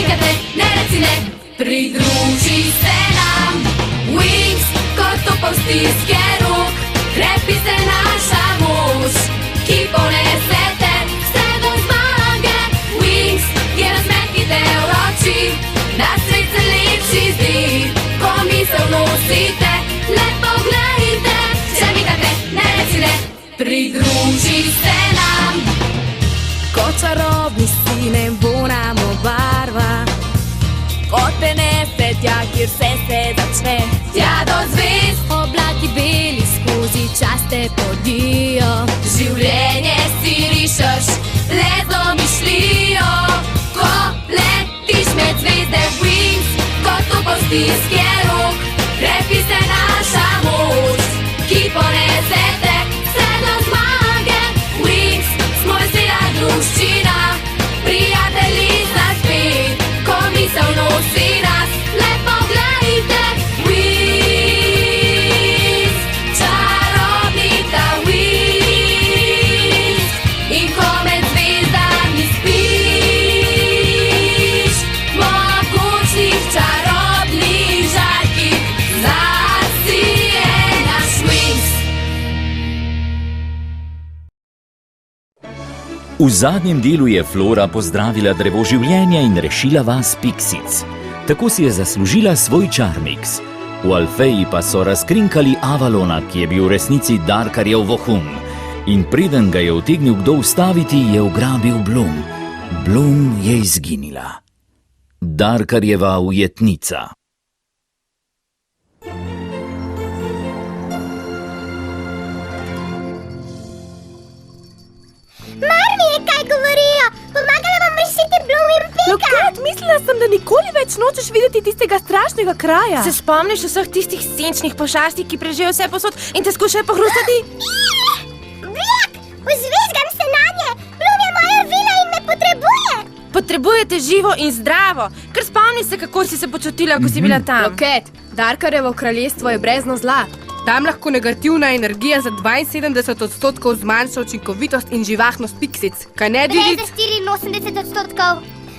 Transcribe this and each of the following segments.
nikad ne, ne reci ne. Pridruži se nam, Wings, kot topov stiske rok. Krepi se naša moč, ki ponese te vse do zmage. Wings je razmet, ki te vroči, da svet se lepši zdi, ko misel nosite. Le poglejte, če nikad ne, ne reci ne. Pridruži se nam. Kot čarobni si nebo nam obarva, kot prenese tja, kjer vse se začne. Tja do zvezd, Oblaki beli skozi čas te podijo. življenje si rišeš, le z domišljijo. Ko letiš med zvezde, Wings, kot topov stiske rok. Krepi se naša moč, ki ponese te vse do zmage. Wings, smo vesela druščina, prijatelji za spet, ko misel nosi nas. Le poglejte, Wings, čarobni ta Wings. In ko med zvezdami spiš, mogočnih čarobnih žarkih, zasije naš Wings. V zadnjem delu je Flora pozdravila drevo življenja in rešila vas Pixic. Tako si je zaslužila svoj Charmix. V Alfeji pa so razkrinkali Avalona, ki je bil v resnici Darkarjev vohun. In preden ga je utegnil kdo ustaviti, je ugrabil Bloom. Bloom je izginila. Darkarjeva ujetnica. Mar mi je, kaj govorijo. Pomagala vam rešiti Bloom in Pika. Loket, mislila sem, da nikoli več nočeš videti tistega strašnega kraja. Se spomniš vseh tistih senčnih pošasti, ki prežijo vse posod in te skušajo pohrustati? Bljak, vzvizgam se nanje. Bloom je moja vila in me potrebuje. Potrebujete živo in zdravo, ker spomni se, kako si se počutila, ko si bila tam. Loket, Darkarjevo kraljestvo je brezno zla. Tam lahko negativna energija za 72% zmanjša učinkovitost in živahnost Pixic. Kaj ne, Prej Didic? za 84%.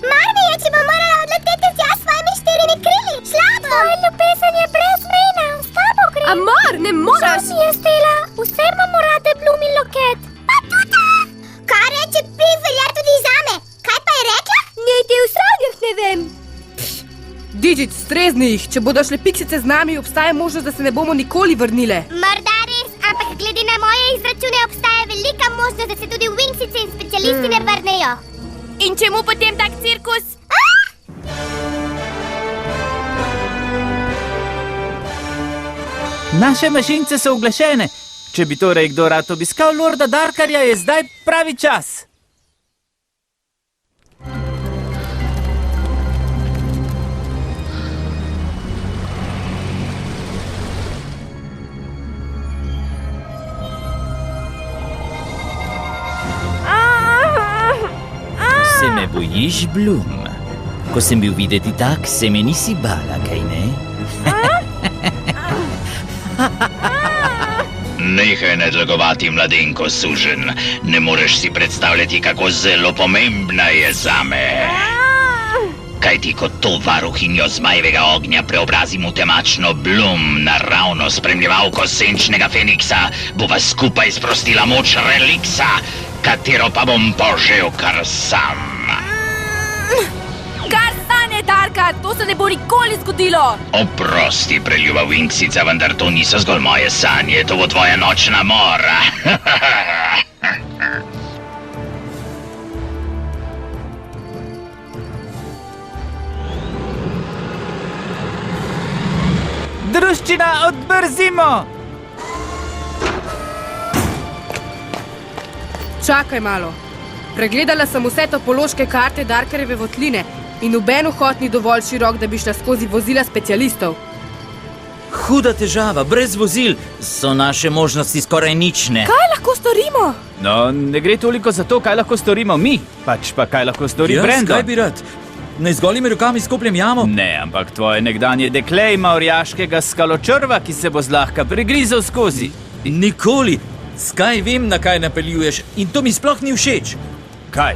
Mar mi je, če bom morala odleteti tja s svojimi 4 krili. Slabo. Tvoja ljubezen je brez mene, s tabo gre. Amor, ne moraš! Mi je stela, vse imamo rade Bloom in Loket. Pa tudi! Kar reče Pi, velja tudi zame. Kaj pa je rekla? Niti v sranjah ne vem. Didic, strezni jih. Če bodo šle Pixice z nami, obstaja možnost, da se ne bomo nikoli vrnile. Morda res, ampak glede na moje izračune obstaja velika možnost, da se tudi Wingsice in specialisti ne vrnejo. In čemu potem tak cirkus? Naše mašince so uglašene. Če bi torej kdo rad obiskal Lorda Darkarja, je zdaj pravi čas. Se me bojiš, Bloom? Ko sem bil videti tak, se me nisi bala, kaj ne? Nehaj nadlegovati, mladenko sužen. Ne moreš si predstavljati, kako zelo pomembna je zame. Kaj ti kot to varuhinjo zmajevega ognja preobrazim v temačno Bloom, naravno spremljevalko senčnega Feniksa, bova skupaj sprostila moč Reliksa, katero pa bom požel kar sam. Kar stane, Darkar, to se ne bo nikoli zgodilo. Oprosti, preljuba Wingsica, vendar to niso zgolj moje sanje, to bo tvoja nočna mora. Druščina, odbrzimo! Čakaj malo. Pregledala sem vse topološke karte Darkarjeve votline in noben vhod ni dovolj širok, da bi šla skozi vozila specialistov. Huda težava, brez vozil so naše možnosti skoraj nične. Kaj lahko storimo? No, ne gre toliko za to, kaj lahko storimo mi, pač pa kaj lahko stori Brandon. Kaj bi rad? Naj z golimi rokami skopljem jamo? Ne, ampak tvoje nekdanje dekle ima orjaškega skaločrva, ki se bo zlahka pregrizel skozi. Nikoli. Skaj vem, na kaj napeljuješ in to mi sploh ni všeč. Kaj?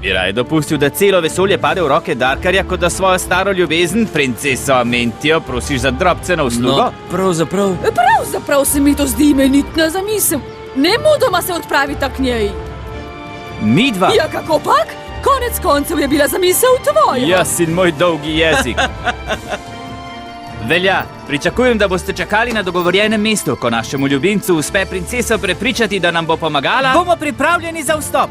Bi raje dopustil, da celo vesolje pade v roke Darkarja, kot da svojo staro ljubezen, princeso Amentijo, prosiš za drobceno uslugo? No, pravzaprav. Pravzaprav se mi to zdi imenitna zamisel. Nemudoma se odpravita k njej. Midva? Ja, kako pak? Konec koncev je bila zamisel tvoja. Jaz in moj dolgi jezik. Velja, pričakujem, da boste čakali na dogovorjenem mestu, ko našemu ljubimcu uspe princeso prepričati, da nam bo pomagala. Bomo pripravljeni za vstop.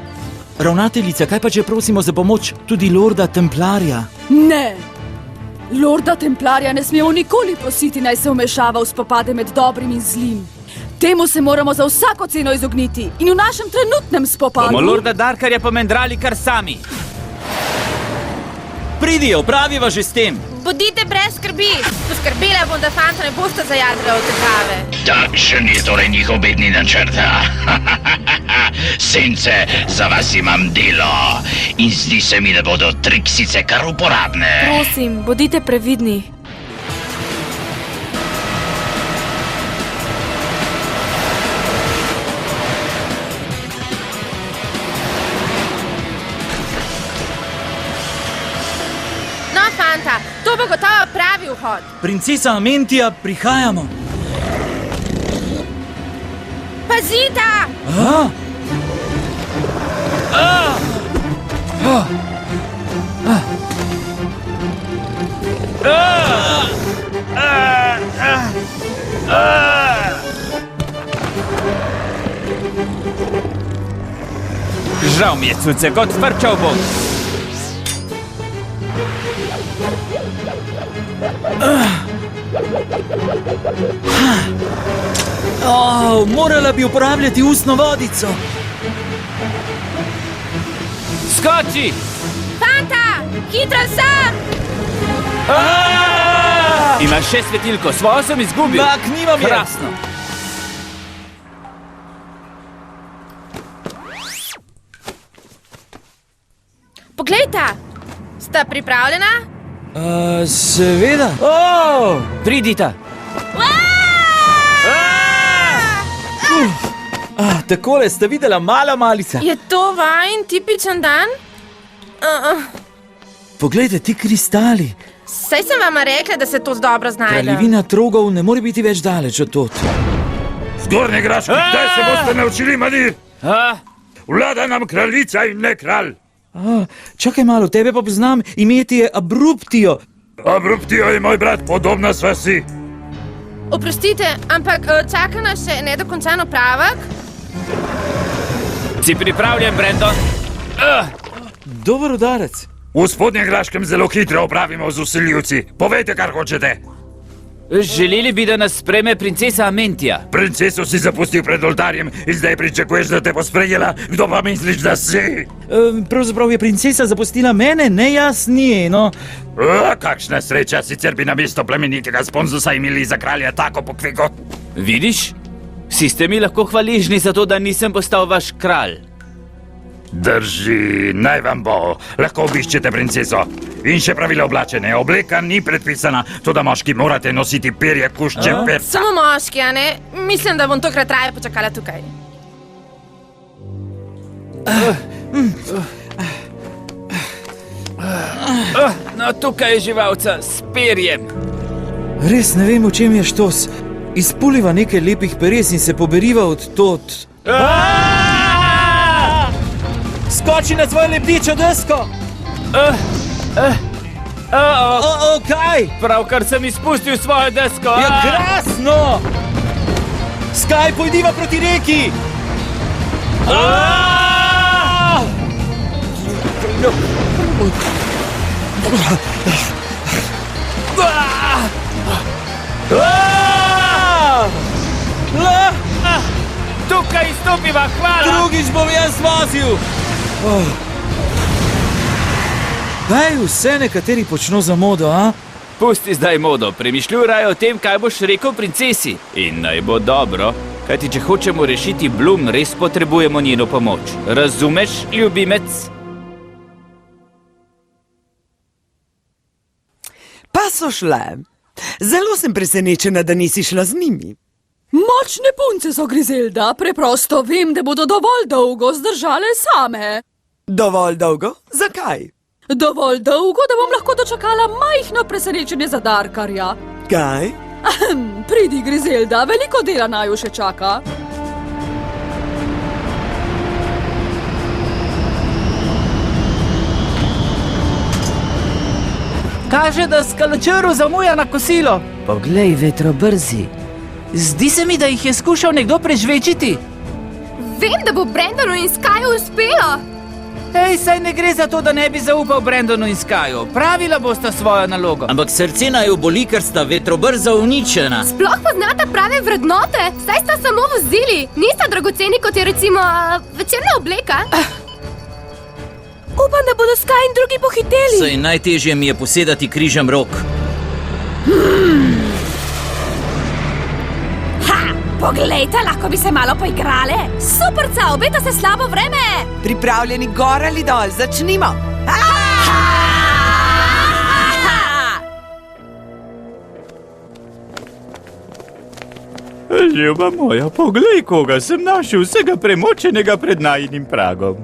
Ravnateljica, kaj pa če prosimo za pomoč tudi lorda Templarja? Ne. Lorda Templarja ne smemo nikoli prositi, naj se vmešava v spopade med dobrim in zlim. Temu se moramo za vsako ceno izogniti in v našem trenutnem spopadu... Bomo lorda Darkarja pomendrali kar sami. Pridi, opraviva že s tem. Bodite brez skrbi. Poskrbela bom, da fanta ne boste zajadrali v težave. Takšen je torej njihov bedni načrt. Sence, za vas imam delo in zdi se mi, da bodo triksice kar uporabne. Prosim, bodite previdni. No, fanta, to bo gotovo pravi vhod. Princesa Amentija, prihajamo. Pazita! A? Žal mi je, cuce, kot frčal bom. Morala bi uporabljati ustno vodico. Skoči! Fanta, hitro sem! Imaš še svetilko, svojo sem izgubil. Makniva mi je. Krasno. Poglejta, sta pripravljena? Seveda. Pridita. Takole sta videla mala malica. Je to vajin tipičen dan? Poglejte, ti kristali. Saj sem vama rekla, da se to dobro znajde. Kraljevina trogov ne more biti več daleč od tod. Zgornji graški, kdaj se boste naučili manir? Vlada nam kraljica in ne kralj. Čakaj malo, tebe pa poznam, ime ti je Abruptio. Abruptio je moj brat, podobna sva si. Oprostite, ampak čaka nas še nedokončan opravek? Si pripravljen, Brandon? Dober udarec. V spodnjem graškem zelo hitro opravimo z vsiljivci. Povejte, kar hočete. Želeli bi, da nas sprejme princesa Amentija. Princeso si zapustil pred oltarjem in zdaj pričakuješ, da te bo sprejela. Kdo pa misliš, da si? Pravzaprav je princesa zapustila mene, ne jaz njeno. Kakšna sreča, sicer bi na mesto plemenitega sponzusa imeli za kralja tako pokvego. Vidiš? Vsi ste mi lahko hvaležni za to, da nisem postal vaš kralj. Drži, naj vam bo. Lahko obiščete princeso. In še pravila oblačenja. Obleka ni predpisana, to da moški morate nositi perje kušče perca. Samo moški, a ne? Mislim, da bom tokrat raje počakala tukaj. No, tukaj je živalca s perjem. Res ne vem, v čem je štos. Izpuliva nekaj lepih peres in se poberiva od tod. Skoči na svojo leptičo desko! Kaj? Pravkar sem izpustil svojo desko. Ja, krasno! Skaj, pojdiva proti reki! Tukaj izstopiva, hvala! Drugič bom jaz vozil! Kaj vse nekateri počno za modo, a? Pusti zdaj modo, premišljuj raje o tem, kaj boš rekel princesi. In naj bo dobro, kajti če hočemo rešiti Bloom, res potrebujemo njeno pomoč. Razumeš, ljubimec? Pa so šle. Zelo sem presenečena, da nisi šla z njimi. Močne punce so, Grizelda, preprosto vem, da bodo dovolj dolgo zdržale same. Dovolj dolgo? Zakaj? Dovolj dolgo, da bom lahko dočakala majhno presenečenje za Darkarja. Kaj? Pridi, Grizelda, veliko dela naju še čaka. Kaže, da Skaločrv zamuja na kosilo. Poglej, vetrobrzi. Zdi se mi, da jih je skušal nekdo prežvečiti. Vem, da bo Brendonu in Skyu uspelo. Hej, saj ne gre za to, da ne bi zaupal Brendonu in Skyu. Pravila bosta svojo nalogo. Ampak srce naju boli, ker sta vetrobrza uničena. Sploh poznata prave vrednote, saj sta samo vozili. Nista dragoceni, kot je recimo večerna obleka. Upam, da bodo Sky in drugi pohiteli. Saj najtežje mi je posedati križem rok. Poglejte, lahko bi se malo poigrale. Superca, obeta se slabo vreme. Pripravljeni gor ali dol, začnimo. Ljuba moja, poglej, koga sem našel, vsega premočenega pred najinim pragom.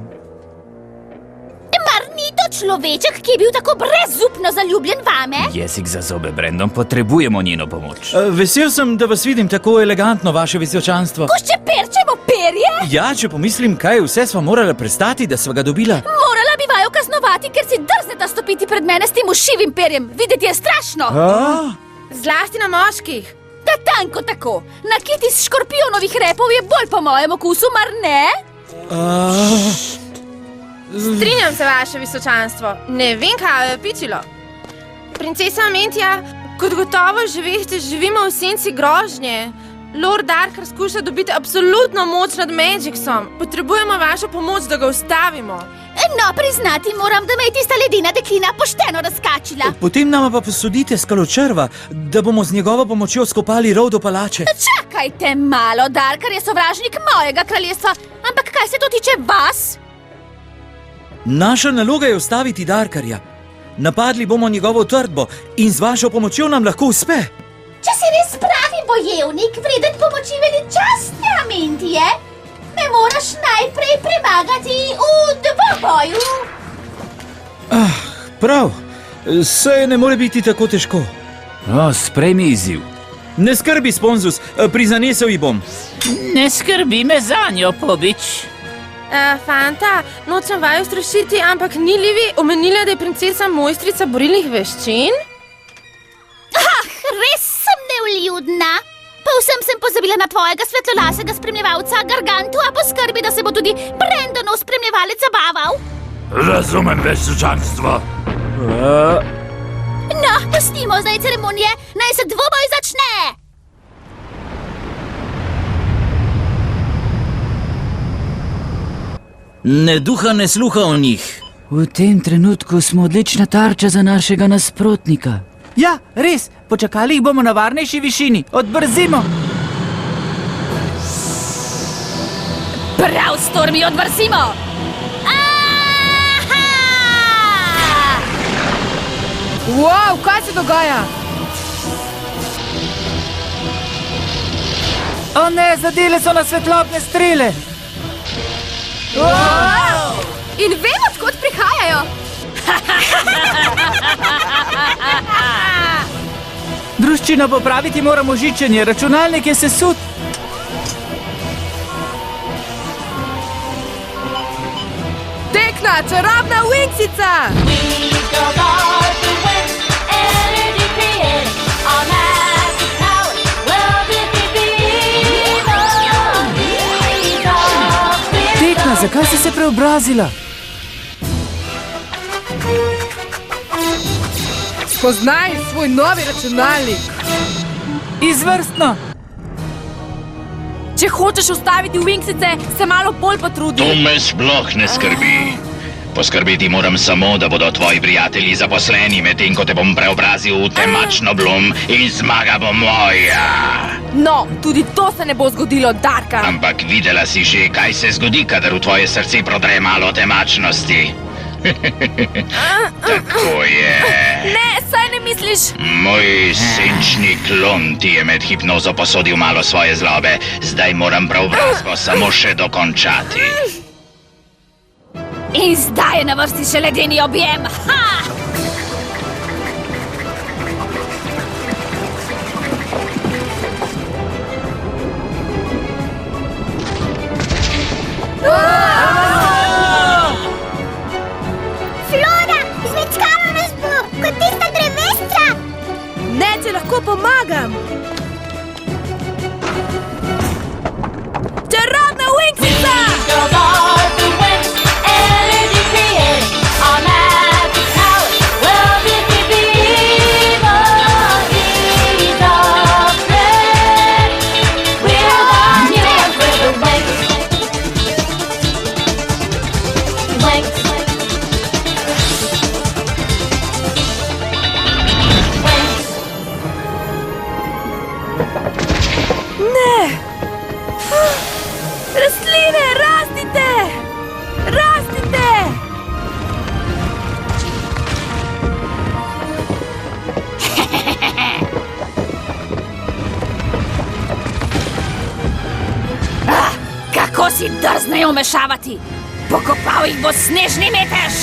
Mar ni to človeček, ki je bil tako brezupno zaljubljen vame? Jezik za zobe, Brendon, potrebujemo njeno pomoč. Vesel sem, da vas vidim tako elegantno, vaše visočanstvo. Ko še perčemo perje? Ja, če pomislim, kaj vse sva morala prestati, da sva ga dobila. Morala bi vaju kaznovati, ker si drzneta stopiti pred mene s tem ušivim perjem. Videti je strašno. Zlasti na moških. Da tanko tako. Nakit iz škorpijonovih repov je bolj po mojem okusu, mar ne? Strinjam se, vaše visočanstvo. Ne vem, kaj je pičilo. Princesa Amentija, kot gotovo že veste, živimo v senci grožnje. Lord Darkar skuša dobiti absolutno moč nad Magicsom. Potrebujemo vašo pomoč, da ga ustavimo. No, priznati moram, da me je tista ledena deklina pošteno razkačila. Potem nama pa posodite Skaločrva, da bomo z njegovo pomočjo skopali rov do palače. Čakajte malo, Darkar je sovražnik mojega kraljestva. Ampak kaj se to tiče vas? Naša naloga je ustaviti Darkarja. Napadli bomo njegovo trdbo in z vašo pomočjo nam lahko uspe. Če si res pravi bojevnik, vreden pomoči veličastne Amentije, me moraš najprej premagati v dvoboju. Prav, saj ne more biti tako težko. Sprejmi izziv. Ne skrbi, Sponzus, prizanesel ji bom. Ne skrbi me zanjo, Pobič. Fanta, nočem vaju strašiti, ampak ni Livi omenila, da je princesa mojstrica borilnih veščin? Res sem nevljudna. Povsem sem pozabila na tvojega svetlolasega spremljevalca Gargantu, a poskrbi, da se bo tudi Brendonov spremljevalec zabaval. Razumem, visočanstvo. No, pustimo zdaj ceremonije, naj se dvoboj začne. Ne duha, ne sluha o njih. V tem trenutku smo odlična tarča za našega nasprotnika. Ja, res, počakali jih bomo na varnejši višini. Odbrzimo. Prav, Stormi, odbrzimo! Wow, kaj se dogaja? O ne, zadele so na svetlobne strele. In vem, odkot prihajajo. Druščino, popraviti moramo žičenje, računalnik je sesut. Tekna, čarobna Winxica! Tekna, zakaj si se preobrazila? Spoznaj svoj novi računalnik. Izvrstno. Če hočeš ustaviti Winxice, se malo bolj potrudi. To me sploh ne skrbi. Poskrbeti moram samo, da bodo tvoji prijatelji zaposleni, medtem ko te bom preobrazil v temačno Blum in zmaga bo moja. No, tudi to se ne bo zgodilo, Darkar. Ampak videla si že, kaj se zgodi, kadar v tvoje srce prodre malo temačnosti. Tako je. Ne, saj ne misliš. Moj senčni klon ti je med hipnozo posodil malo svoje zlobe. Zdaj moram preobrazbo samo še dokončati. In zdaj je na vrsti še ledeni objem. Ha! Flora, zmečkala nas bo, kot tista drevesca. Ne, če lahko pomagam. Čarobna Winxica! Rastline, rastite! Rastite! Kako si drznejo mešavati? Pokopal jih bo snežni metež!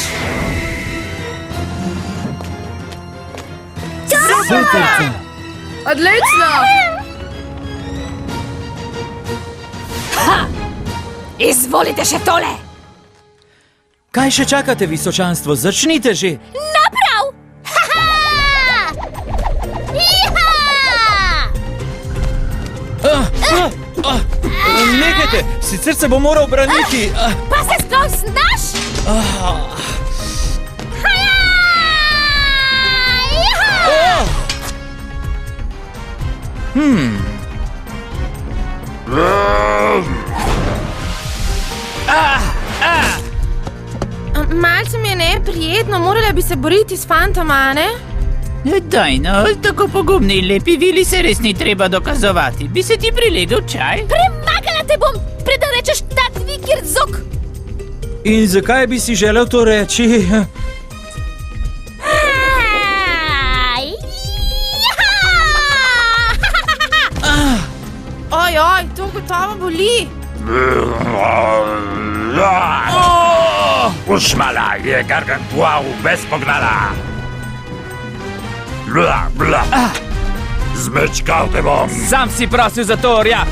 Odlično! Ha! Izvolite še tole! Kaj še čakate, visočanstvo? Začnite že! Naprav! Nehajte, sicer se bo moral braniti! Pa se sploh znaš? Malce mi je neprijetno, morala bi se boriti s fantoma, ne? Daj no, tako pogumni in lepi vili se res ni treba dokazovati. Bi se ti prilegel čaj? Premagala te bom, preden rečeš ta tvik zok! In zakaj bi si želel to reči? Oj, to gotovo boli. Ušmala je gargantuau bezpognala. Zmečkal te bom. Sam si prosil za to, orja.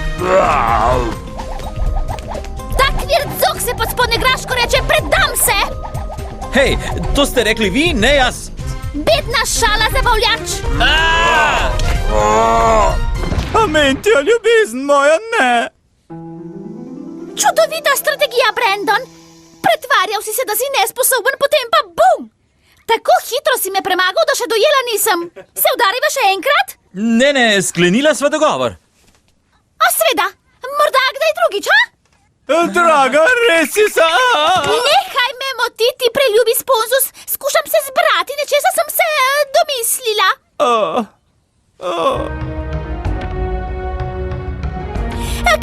Ta kvirdzok se pod spodnje graško reče, predam se! Hej, to ste rekli vi, ne jaz! Bedna šala, zabavljač! Amentija, ljubezen moja, ne! Čudovita strategija, Brandon. Pretvarjal si se, da si nesposoben, potem pa bum! Tako hitro si me premagal, da še dojela nisem. Se udariva še enkrat? Ne, sklenila sva dogovor. A sveda, morda kdaj drugič, ha? Draga, res si sa... Nehaj me motiti, preljubi sponzus. Skušam se zbrati, nečesa sem se domislila.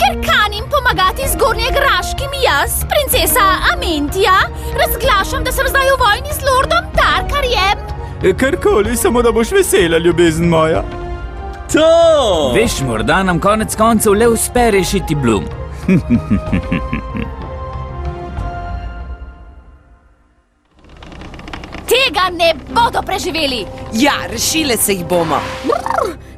Ker kanim pomagati zgornjegraškim jaz, princesa Amentija, razglašam, da sem zdaj v vojni z lordom Darkarjem. Karkoli, samo da boš vesela, ljubezen moja. To! Veš, morda nam konec koncev le uspe rešiti Bloom. Tega ne bodo preživeli! Ja, rešile se jih bomo.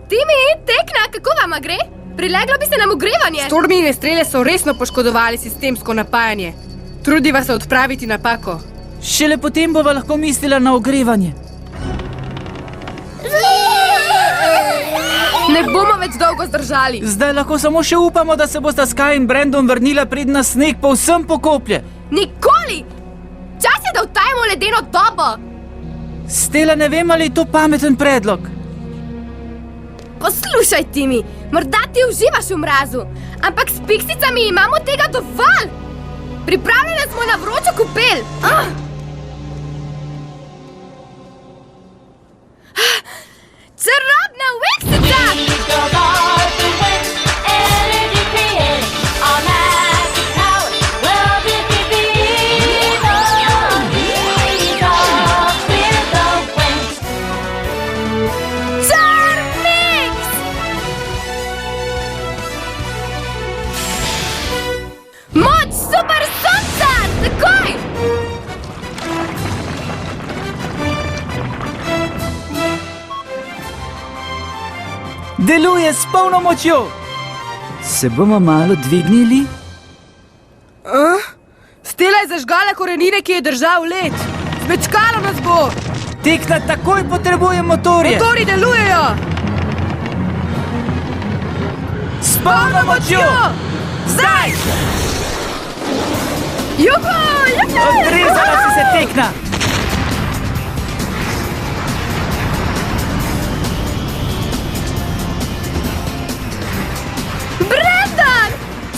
Timi, Tekna, kako vama gre? Prileglo bi se nam ogrevanje. Stormine strele so resno poškodovali sistemsko napajanje. Trudiva se odpraviti napako. Šele potem bova lahko mislila na ogrevanje. Ne bomo več dolgo zdržali. Zdaj lahko samo še upamo, da se bosta Sky in Brandon vrnila, preden nas sneg povsem pokoplje. Nikoli! Čas je, da vtajamo ledeno dobo. Stela, ne vem, ali je to pameten predlog. Poslušaj, Timi, morda ti uživaš v mrazu, ampak s piksicami imamo tega dovolj. Pripravljene smo na vročo kopel. Čarobna Winxica! Deluje s polno močjo. Se bomo malo dvignili? Stela je zažgala korenine, ki je držal led. Zmečkalo nas bo. Tekna takoj potrebuje motorje. Motori delujejo. S polno močjo. Zdaj! Juhu, juhu! Odrezala si se, Tekna. Brendan!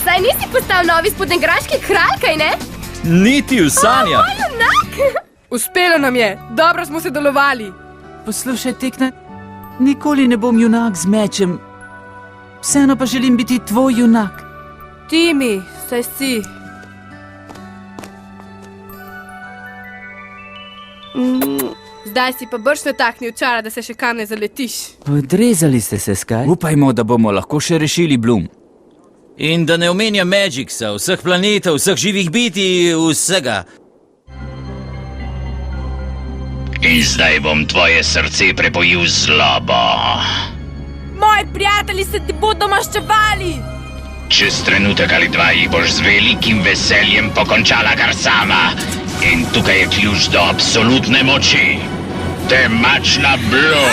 Saj nisi postal novi spodnjegraški kralj, kaj ne? Niti v sanjah. Uspelo nam je, dobro smo se delovali. Poslušaj, Tekna, nikoli ne bom junak z mečem. Vseeno pa želim biti tvoj junak. Timi, saj si. Zdaj si pa brž nataknil čara, da se še kam ne zaletiš. Odrezali ste se, Sky? Upajmo, da bomo lahko še rešili Bloom. In da ne omenja Magicsa, vseh planetov, vseh živih bitij, vsega. In zdaj bom tvoje srce prepojil z zlobo. Moji prijatelji se ti bodo maščevali. Čez trenutek ali dva jih boš z velikim veseljem pokončala kar sama. In tukaj je ključ do absolutne moči. Temačna Bloom.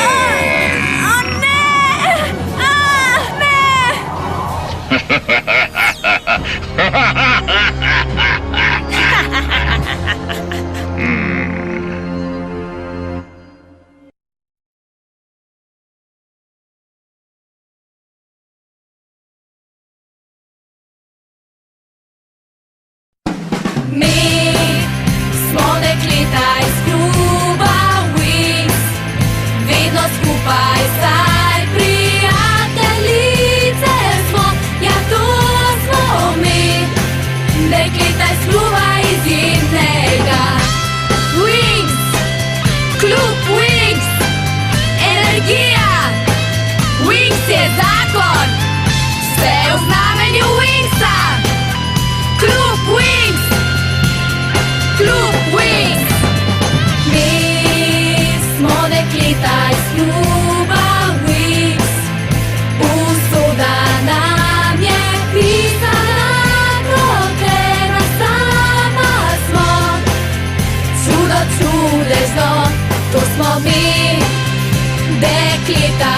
Mi smo dekleta iz kluba Wings, vedno skupaj, saj prijateljice smo, ja to smo mi, dekleta iz kluba izjemnega. Wings, klub Wings, energija, Wings je zakon, vse v znamenju Wingsa, klub Wings. Klub Wings. Mi smo dekleta iz kluba Wings. Usoda nam je pisana, proklena sama smo. Čudo čudežno, to smo mi, dekleta